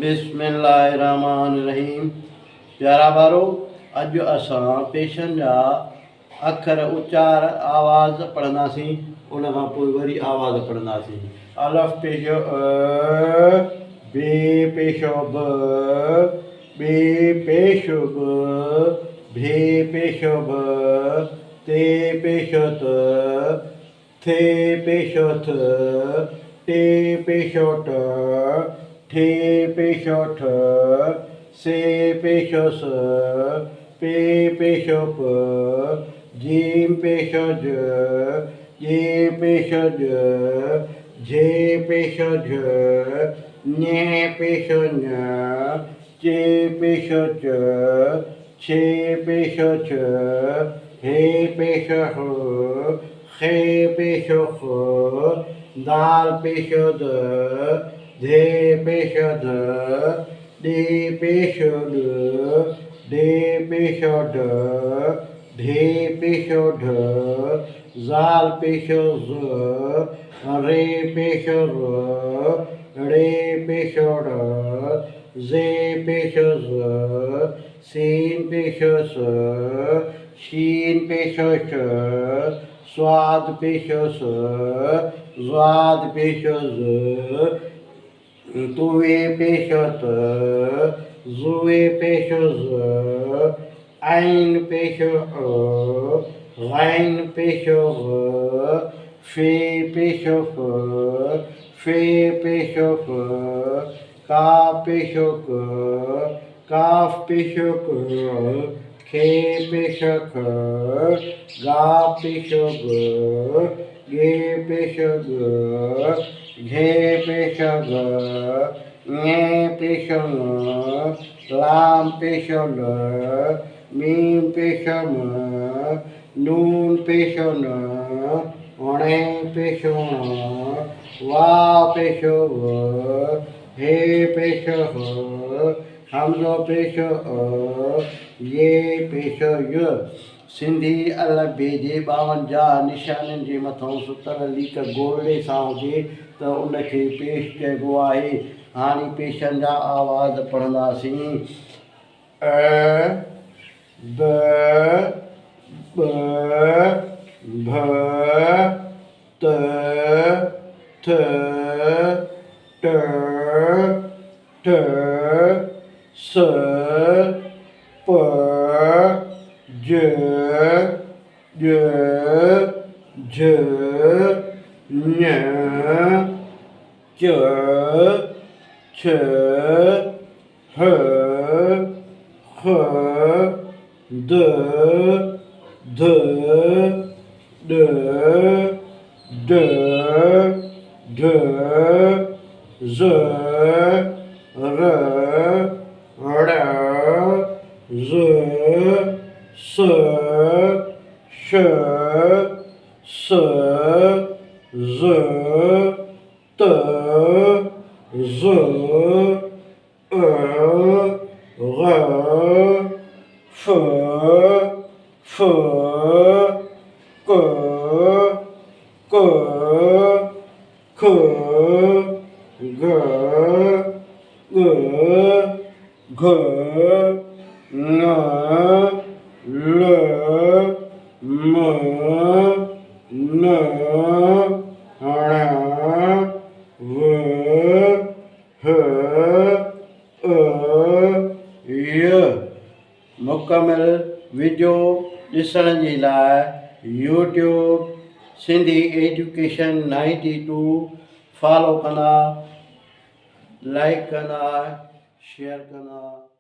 बिस्मिल्लाहिर्रहमानिर्रहीम। प्यारा बारो, अज असां पेशनि जा अखर उचार आवाज़ पढ़ंदासीं, उन खां पोइ वरी आवाज़ पढ़ंदासीं। अलफ पेशो अ, बे पेशो ब, बे पेशो ब, भे पेशो ब, ते पेशो त, थे पेशो थ, टे पेशो ट, ठे पेशो ठ, से पेशो स, पे पेशो प, जीम पेशो ज, ये पेशो ज, झे पेशो झ, ञे पेशो ञ, चे पेशो च, छे पेशो छ, हे पेशो ह, खे पेशो ख, दाल पेशो द, धे पेशो ध, डे पेशो ड, डे पेशो ढ, ढे पेशो ढ, ज़ाल पेशो ज़, रे पेशो र, रे पेशो ड़, ज़े पेशो ज़, सीन पेशो स, शीन पेशो श, स्वाद पेशो स, ज़्वाद पेशो ज़, तुवे पेशो त, ज़ुवे पेशो ज़, ऐन पेशो अ, गैन पेशो ग, फे पेशो फ, फे पेशो फ, का पेशो क, काफ पेशो क, खे पेशो ख, गा पेशो ग, गे पेशो ग, घे पेशो ग, ङे पेशो ङ, लाम पेशो ल, मीम पेशो म, नून पेशो न, णे पेशो ण, वा पेशो व, हे पेशो ह, हमज़ो पेशो अ, ये पेशो य। सिंधी अरबी जे 52 निशाननि जे मथां सुतल लीक गोले सां हुजे त उनखे पेश चइबो आहे। हाणे पेशनि जा आवाज़ पढ़ंदासीं। अ, ब, ब, भ, त, थ, ट, ठ, स, प, ज, ॼ, झ, ञ, च, छ, ह, ख, द, ध, ॾ, ढ, ढ, ज़, र, ड़, ज़, स, श, स, ज़, त, ज़, अ, ग़, फ, फ, क, क, ख, ग, ग, घ, ङ, ल, म, न, ण, व, ह, अ, य। मुकमिल वीडियो ॾिसण जे लाइ यूट्यूब सिंधी एजुकेशन 92 फॉलो कंदा, लाइक कंदा, शेयर कंदा।